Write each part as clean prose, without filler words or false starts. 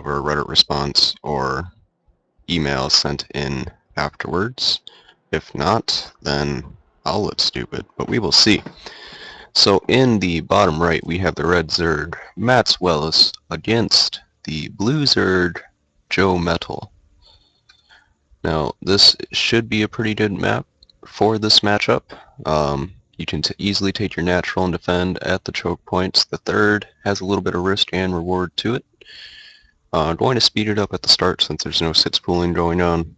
over a Reddit response or email sent in afterwards. If not, then I'll look stupid, but we will see. So in the bottom right, we have the red Zerg Maxwellus against the blue Zerg JoeMetal. Now, this should be a pretty good map for this matchup. You can easily take your natural and defend at the choke points. The third has a little bit of risk and reward to it. I'm going to speed it up at the start since there's no sits pooling going on.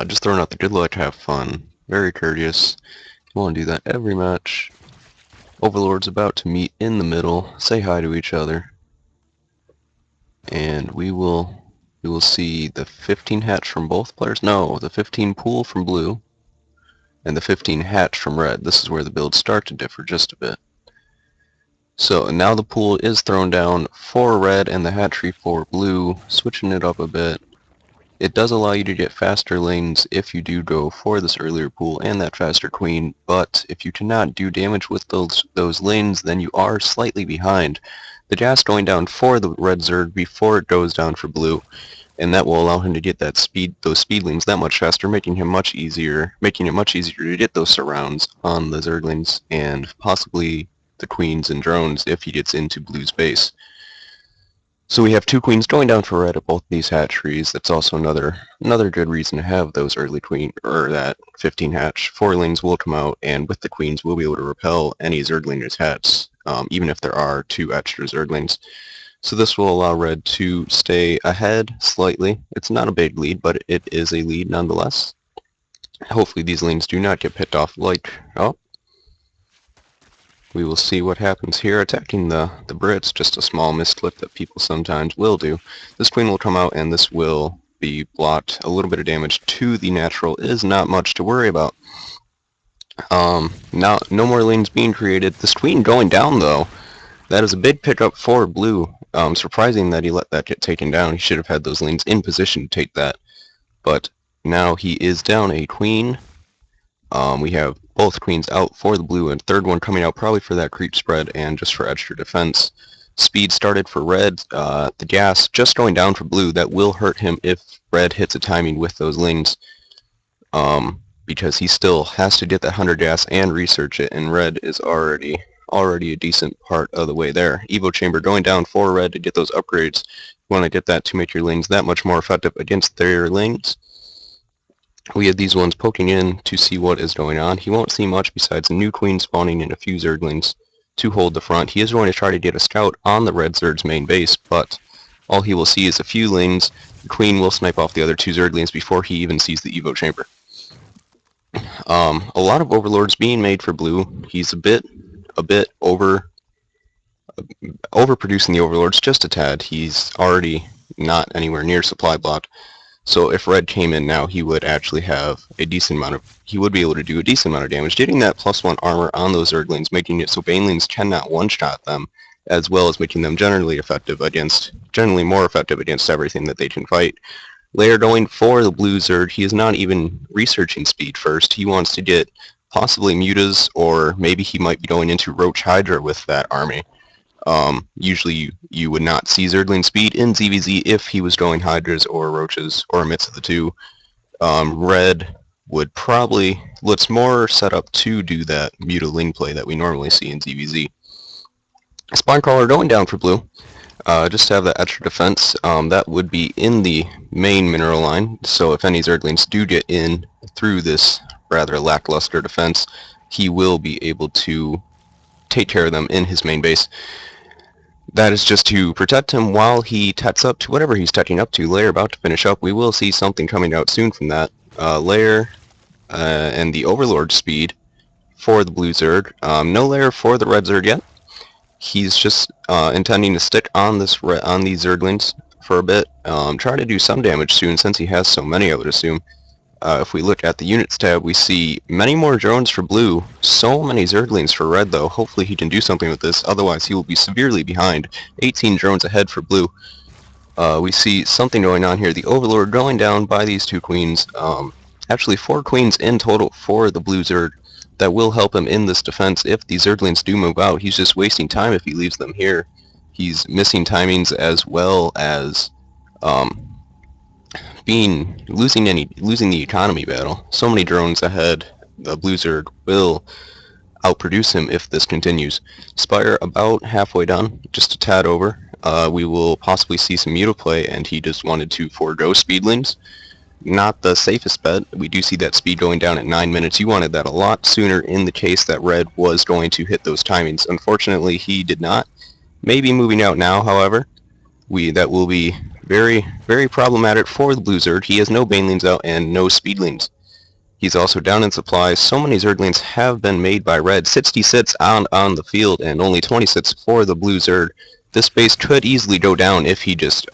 Just throwing out the good luck, have fun. Very courteous. You want to do that every match. Overlord's about to meet in the middle. Say hi to each other. And we will see the 15 hatch from both players. No, the 15 pool from blue and the 15 hatch from red. This is where the builds start to differ just a bit. So now the pool is thrown down for red and the hatchery for blue, switching it up a bit. It does allow you to get faster lanes if you do go for this earlier pool and that faster queen, but if you cannot do damage with those lanes, then you are slightly behind. The gas going down for the red Zerg before it goes down for blue, and that will allow him to get those speed lanes that much faster, making it much easier to get those surrounds on the Zerglings and possibly the queens and drones if he gets into blue's base. So we have two queens going down for red at both these hatcheries. That's also another good reason to have those early queen, or that 15 hatch. 4 lanes will come out, and with the queens we'll be able to repel any Zerglinger's hatch, even if there are 2 extra Zerglings. So this will allow red to stay ahead slightly. It's not a big lead, but it is a lead nonetheless. Hopefully these lanes do not get picked off like... oh. We will see what happens here. Attacking the Brits, just a small misclick that people sometimes will do. This queen will come out and this will be blocked. A little bit of damage to the natural is not much to worry about. Now, no more lanes being created. This queen going down though, that is a big pickup for blue. Surprising that he let that get taken down. He should have had those lanes in position to take that. But now he is down a queen. We have both queens out for the blue and third one coming out probably for that creep spread and just for extra defense. Speed started for red. The gas just going down for blue. That will hurt him if red hits a timing with those lanes, because he still has to get that 100 gas and research it, and red is already a decent part of the way there. Evo chamber going down for red to get those upgrades. You want to get that to make your lanes that much more effective against their lanes. We have these ones poking in to see what is going on. He won't see much besides a new queen spawning and a few Zerglings to hold the front. He is going to try to get a scout on the red Zerg's main base, but all he will see is a few lanes. The queen will snipe off the other 2 Zerglings before he even sees the Evo chamber. A lot of overlords being made for blue. He's a bit overproducing the overlords just a tad. He's already not anywhere near supply block. So if red came in now, he would actually have a decent amount of, he would be able to do a decent amount of damage, getting that +1 armor on those Zerglings, making it so Banelings cannot one-shot them, as well as making them generally more effective against everything that they can fight. Layer going for the blue Zerg, he is not even researching speed first. He wants to get possibly Mutas, or maybe he might be going into Roach Hydra with that army. Usually you would not see Zergling speed in ZvZ if he was going Hydras or Roaches, or a mix of the two. Red would probably, let's more set up to do that Muta Ling play that we normally see in ZvZ. Spinecrawler going down for blue, just to have that extra defense. That would be in the main mineral line, so if any Zerglings do get in through this rather lackluster defense, he will be able to take care of them in his main base. That is just to protect him while he tets up to whatever he's tetting up to. Layer about to finish up. We will see something coming out soon from that. Layer and the Overlord speed for the blue Zerg. No layer for the red Zerg yet. He's just intending to stick on these Zerglings for a bit. Try to do some damage soon since he has so many, I would assume. If we look at the units tab, we see many more drones for blue, so many Zerglings for red though. Hopefully he can do something with this, otherwise he will be severely behind. 18 drones ahead for blue. We see something going on here. The Overlord going down by these 2 queens. Actually 4 queens in total for the blue Zerg. That will help him in this defense if the Zerglings do move out. He's just wasting time if he leaves them here. He's missing timings as well as losing the economy battle. So many drones ahead. The Blue Zerg will outproduce him if this continues. Spire about halfway done, just a tad over. We will possibly see some mutaplay, and he just wanted to forego speedlings. Not the safest bet. We do see that speed going down at 9 minutes. You wanted that a lot sooner in the case that Red was going to hit those timings. Unfortunately, he did not. Maybe moving out now, however. That will be very, very problematic for the Blue Zerg. He has no Banelings out and no Speedlings. He's also down in supplies. So many Zerglings have been made by Red. 60 sits on the field and only 20 sits for the Blue Zerg. This base could easily go down if he just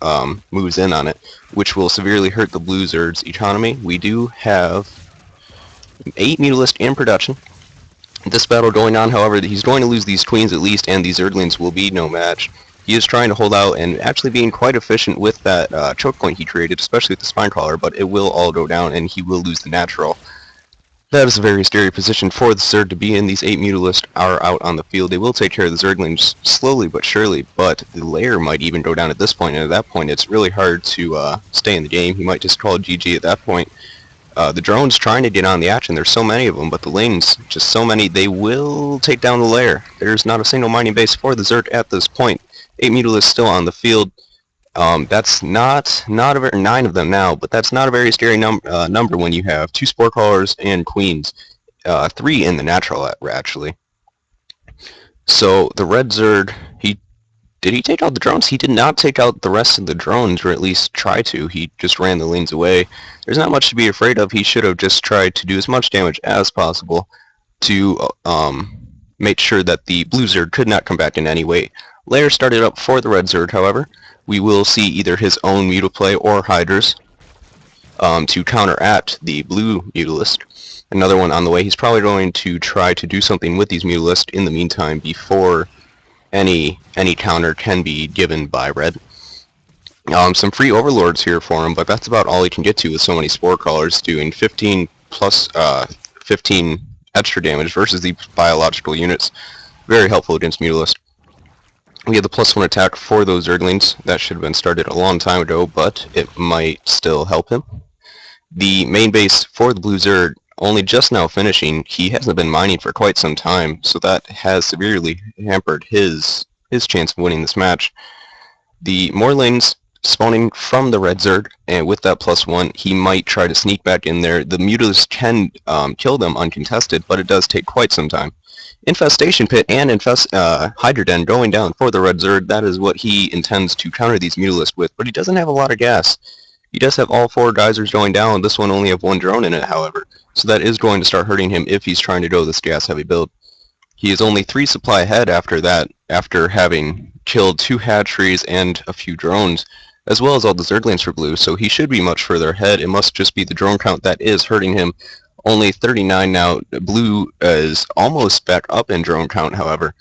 moves in on it, which will severely hurt the Blue Zerg's economy. We do have 8 Mutalisks in production. This battle going on, however, he's going to lose these Queens at least, and these Zerglings will be no match. He is trying to hold out and actually being quite efficient with that choke point he created, especially with the Spine Crawler, but it will all go down and he will lose the natural. That is a very scary position for the Zerg to be in. These 8 Mutalisks are out on the field. They will take care of the Zerglings slowly but surely, but the lair might even go down at this point, and at that point it's really hard to stay in the game. He might just call GG at that point. The drones trying to get on the action. There's so many of them, but the lanes, just so many, they will take down the lair. There's not a single mining base for the Zerg at this point. 8 Mutalisks still on the field. That's not a very 9 of them now, but that's not a very scary number when you have 2 Spore Crawlers and Queens, 3 in the natural actually. So the Red Zerg, did he take out the drones? He did not take out the rest of the drones, or at least try to. He just ran the lanes away. There's not much to be afraid of. He should have just tried to do as much damage as possible to make sure that the Blue Zerg could not come back in any way. Lair started up for the Red Zerg, however. We will see either his own Mutaplay or Hydras to counteract the Blue Mutalisk. Another one on the way. He's probably going to try to do something with these Mutalisks in the meantime before any counter can be given by Red. Some free Overlords here for him, but that's about all he can get to with so many Spore Crawlers, doing 15 plus 15 extra damage versus the biological units. Very helpful against Mutalisk. We have the +1 attack for those Zerglings. That should have been started a long time ago, but it might still help him. The main base for the Blue Zerg only just now finishing. He hasn't been mining for quite some time, so that has severely hampered his chance of winning this match. The more lanes spawning from the Red Zerg, and with that +1, he might try to sneak back in there. The Mutalisks can kill them uncontested, but it does take quite some time. Infestation Pit and Hydra Den going down for the Red Zerg. That is what he intends to counter these Mutalisks with, but he doesn't have a lot of gas. He does have all 4 geysers going down. This one only have 1 drone in it, however, so that is going to start hurting him if he's trying to go this gas-heavy build. He is only 3 supply ahead after that, after having killed 2 hatcheries and a few drones, as well as all the Zerglings for Blue, so he should be much further ahead. It must just be the drone count that is hurting him. Only 39 now. Blue is almost back up in drone count, however.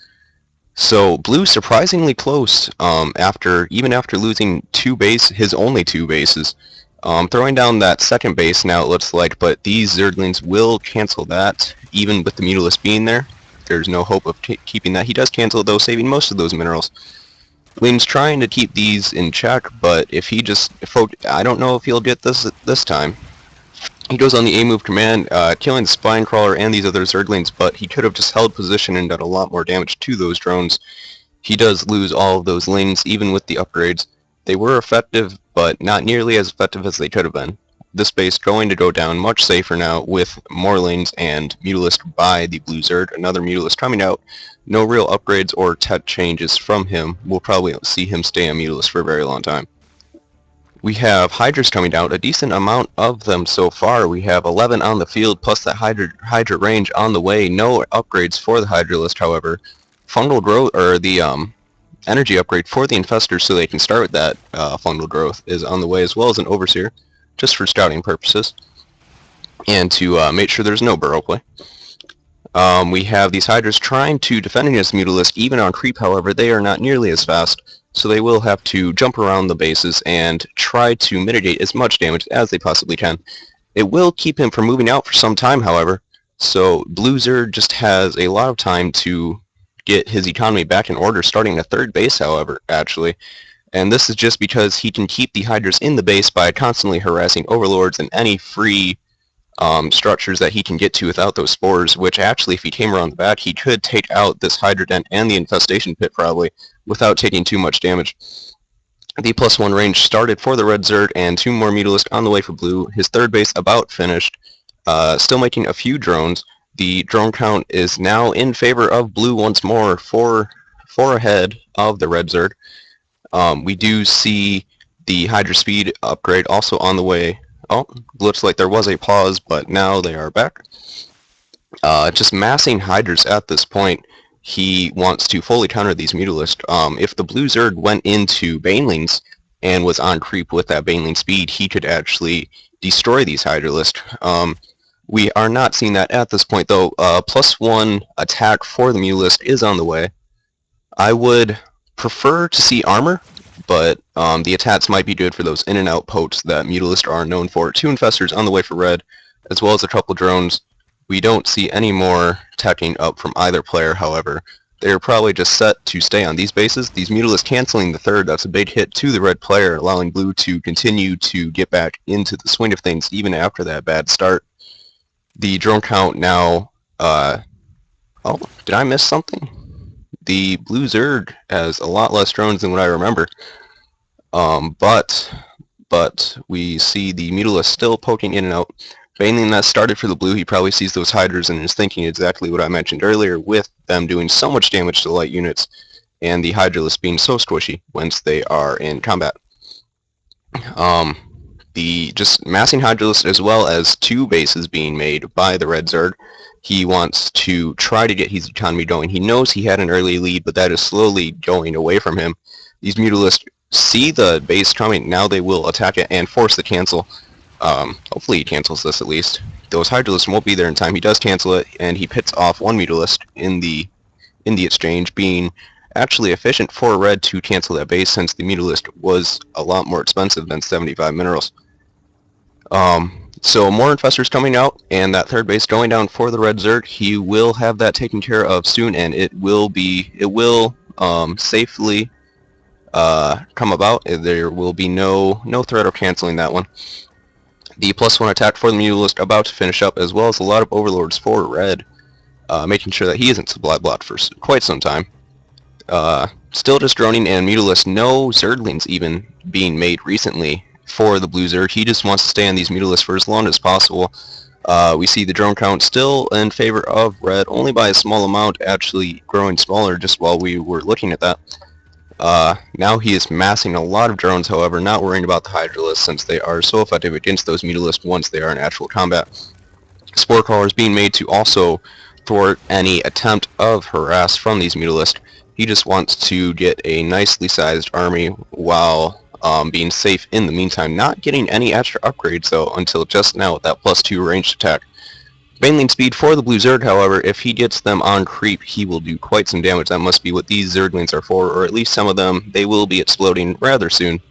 So Blue surprisingly close even after losing his only 2 bases. Throwing down that second base now, it looks like, but these Zerglings will cancel that, even with the Mutalisk being there. There's no hope of keeping that. He does cancel, though, saving most of those minerals. Lean's trying to keep these in check, but if he just... I don't know if he'll get this time. He goes on the A-move command, killing the Spine Crawler and these other Zerglings, but he could have just held position and done a lot more damage to those drones. He does lose all of those lanes, even with the upgrades. They were effective, but not nearly as effective as they could have been. This base going to go down much safer now with more lanes and Mutalisk by the Blue Zerg. Another Mutalisk coming out. No real upgrades or tech changes from him. We'll probably see him stay on Mutalisk for a very long time. We have Hydras coming out, a decent amount of them so far. We have 11 on the field, plus the Hydra range on the way. No upgrades for the Hydra list, however. Fungal growth, or the energy upgrade for the Infestors so they can start with that fungal growth is on the way, as well as an Overseer, just for scouting purposes, and to make sure there's no burrow play. We have these Hydras trying to defend against Mutalisk, even on creep, however. They are not nearly as fast, so they will have to jump around the bases and try to mitigate as much damage as they possibly can. It will keep him from moving out for some time, however, so Blue Zerg just has a lot of time to get his economy back in order, starting at third base, however, actually. And this is just because he can keep the Hydras in the base by constantly harassing Overlords and any free structures that he can get to without those spores, which actually, if he came around the back, he could take out this Hydra Den and the Infestation Pit probably without taking too much damage. The +1 range started for the red Zerg, and 2 more Mutalisks on the way for blue. His third base about finished, still making a few drones. The drone count is now in favor of blue once more, 4 ahead of the red Zerg. We do see the Hydra speed upgrade also on the way. Oh, looks like there was a pause, but now they are back. Just massing Hydras at this point. He wants to fully counter these Mutalisks. If the blue Zerg went into Banelings and was on creep with that Baneling speed, he could actually destroy these Hydralisks. We are not seeing that at this point, though. +1 attack for the Mutalisk is on the way. I would prefer to see armor, but the attacks might be good for those in and out pokes that Mutalisks are known for. 2 Infestors on the way for red, as well as a couple drones. We don't see any more teching up from either player, however. They are probably just set to stay on these bases. These Mutalisks canceling the third, that's a big hit to the red player, allowing blue to continue to get back into the swing of things even after that bad start. The drone count now, oh, did I miss something? The blue Zerg has a lot less drones than what I remember. But we see the Mutalist still poking in and out. Baneling that started for the blue, he probably sees those Hydras and is thinking exactly what I mentioned earlier, with them doing so much damage to the light units and the Hydralists being so squishy once they are in combat. The just massing Hydralists, as well as 2 bases being made by the red Zerg. He wants to try to get his economy going. He knows he had an early lead, but that is slowly going away from him. These Mutalisks see the base coming. Now they will attack it and force the cancel. Hopefully he cancels this at least. Those Hydralisks won't be there in time. He does cancel it, and he pits off 1 Mutalisk in the exchange, being actually efficient for red to cancel that base, since the Mutalisk was a lot more expensive than 75 minerals. So more Infestors coming out, and that third base going down for the red Zerg. He will have that taken care of soon, and it will safely come about. There will be no threat of canceling that one. The +1 attack for the Mutalist about to finish up, as well as a lot of Overlords for red, making sure that he isn't supply blocked for quite some time. Still just droning, and Mutalist, no Zerglings even being made recently for the blue Zerg. He just wants to stay on these Mutalists for as long as possible. We see the drone count still in favor of red, only by a small amount, actually growing smaller just while we were looking at that. Now he is massing a lot of drones, however, not worrying about the Hydralisks, since they are so effective against those Mutalisks once they are in actual combat. Spore Crawlers being made to also thwart any attempt of harass from these Mutalisks. He just wants to get a nicely sized army while being safe in the meantime, not getting any extra upgrades though until just now with that +2 ranged attack. Baneling speed for the blue Zerg, however, if he gets them on creep, he will do quite some damage. That must be what these Zerglings are for, or at least some of them. They will be exploding rather soon.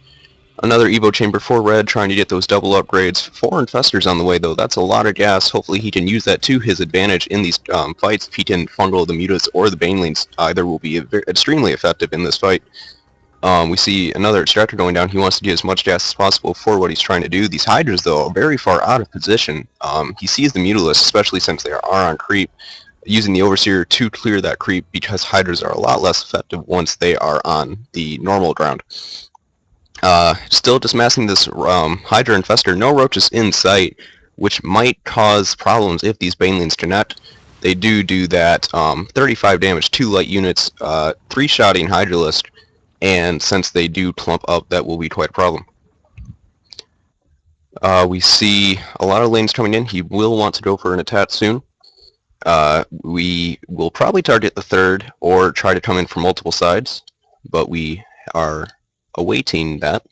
Another Evo Chamber for red, trying to get those double upgrades. 4 Infestors on the way though, that's a lot of gas. Hopefully he can use that to his advantage in these fights. If he can fungal the Mutas or the Banelings, either will be extremely effective in this fight. We see another Extractor going down. He wants to get as much gas as possible for what he's trying to do. These Hydras, though, are very far out of position. He sees the Mutalisks, especially since they are on creep, using the Overseer to clear that creep, because Hydras are a lot less effective once they are on the normal ground. Still just massing this Hydra Infestor. No roaches in sight, which might cause problems if these Banelings connect. They do that 35 damage to light units, 3-shotting Hydralisk, and since they do clump up, that will be quite a problem. We see a lot of lanes coming in. He will want to go for an attack soon. We will probably target the third or try to come in from multiple sides, but we are awaiting that.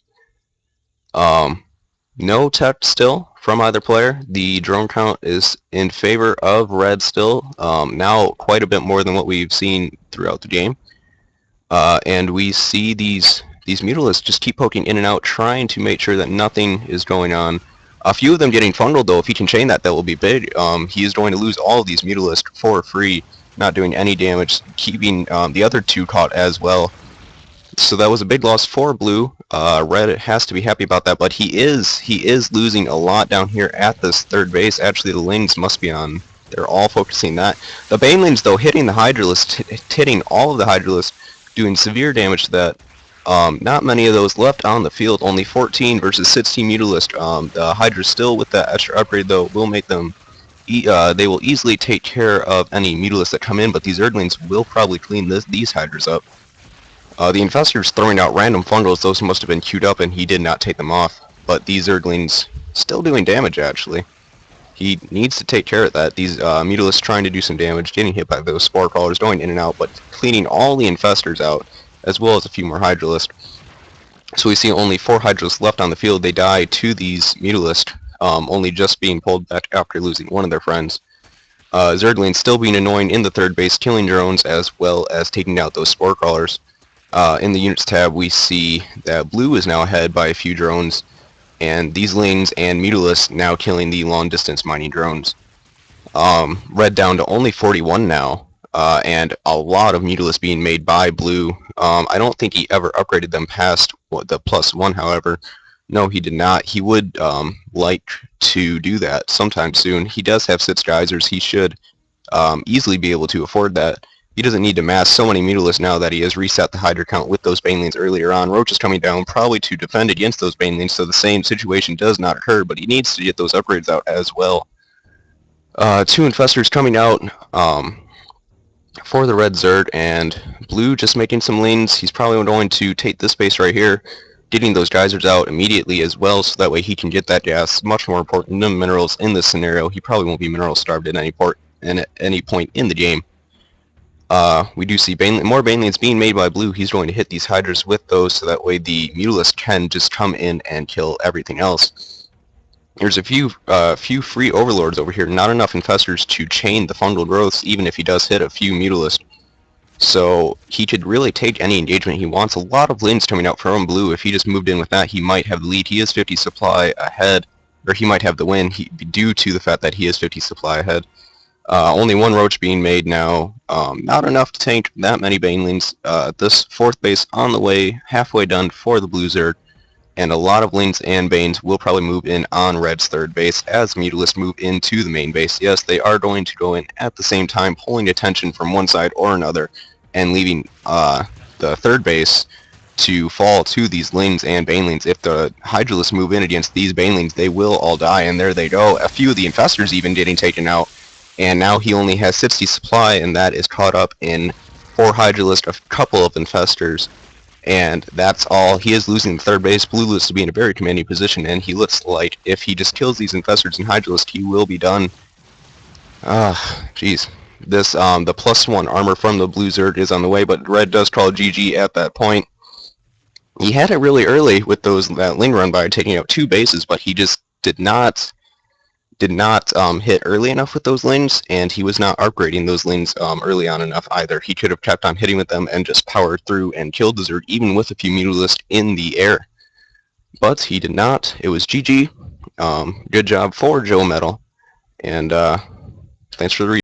No tech still from either player. The drone count is in favor of red still, now quite a bit more than what we've seen throughout the game. And we see these Mutalisks just keep poking in and out, trying to make sure that nothing is going on. A few of them getting fungaled, though. If he can chain that, that will be big. He is going to lose all of these Mutalisks for free. not doing any damage, keeping the other two caught as well. So that was a big loss for blue. Red has to be happy about that, but he is losing a lot down here at this third base. Actually, the lanes must be on. They're all focusing that. The Banelings, though, hitting the Hydralisk, hitting all of the Hydralisk, doing severe damage to that. Not many of those left on the field. Only 14 versus 16 Mutalisk. The Hydra still with that extra upgrade, though, will make them. They will easily take care of any Mutalisks that come in, but these Erdlings will probably clean these Hydras up. The Infestor's throwing out random fungals. Those must have been queued up and he did not take them off. But these Zerglings still doing damage, actually. He needs to take care of that. These Mutalisks trying to do some damage, getting hit by those Spore Crawlers, going in and out, but cleaning all the Infestors out, as well as a few more Hydralisks. So we see only 4 Hydralisks left on the field. They die to these Mutalisks, only just being pulled back after losing one of their friends. Zerglings still being annoying in the third base, killing drones, as well as taking out those Spore Crawlers. In the units tab, we see that blue is now ahead by a few drones, and these lanes and Mutalisks now killing the long-distance mining drones. Red down to only 41 now, and a lot of Mutalisks being made by blue. I don't think he ever upgraded them past the +1, however. No, he did not. He would like to do that sometime soon. He does have 6 geysers. He should easily be able to afford that. He doesn't need to mass so many Mutalisks now that he has reset the Hydra count with those Banelings earlier on. Roach is coming down probably to defend against those Banelings, so the same situation does not occur, but he needs to get those upgrades out as well. 2 Infestors coming out for the red Zerg, and blue just making some lanes. He's probably going to take this base right here, getting those geysers out immediately as well, so that way he can get that gas. Much more important than minerals in this scenario. He probably won't be mineral starved at any point in the game. We do see more Banelings being made by blue. He's going to hit these Hydras with those, so that way the Mutalisk can just come in and kill everything else. There's a few free Overlords over here. Not enough Infestors to chain the fungal growths, even if he does hit a few Mutalisks. So he could really take any engagement he wants. A lot of lanes coming out from blue. If he just moved in with that, he might have the lead. He is 50 supply ahead, or he might have the win due to the fact that he is 50 supply ahead. Only 1 Roach being made now. Not enough to tank that many Banelings. This 4th base on the way, halfway done for the blue Zerg. And a lot of Lings and Banes will probably move in on Red's 3rd base as Mutalisks move into the main base. Yes, they are going to go in at the same time, pulling attention from one side or another, and leaving the 3rd base to fall to these Lings and Banelings. If the Hydralisks move in against these Banelings, they will all die, and there they go. A few of the Infestors even getting taken out. And now he only has 60 supply, and that is caught up in 4 Hydralisk, a couple of Infestors, and that's all. He is losing the 3rd base. Blue looks to be in a very commanding position, and he looks like if he just kills these Infestors and Hydralisk, he will be done. Jeez. This, the +1 armor from the blue Zerg is on the way, but red does call GG at that point. He had it really early with that Ling run by taking out 2 bases, but he just did not hit early enough with those Lings, and he was not upgrading those Lings early on enough either. He could have kept on hitting with them and just powered through and killed the Zerg even with a few Mutalisks in the air. But he did not. It was GG. Good job for JoeMetal, and thanks for the read.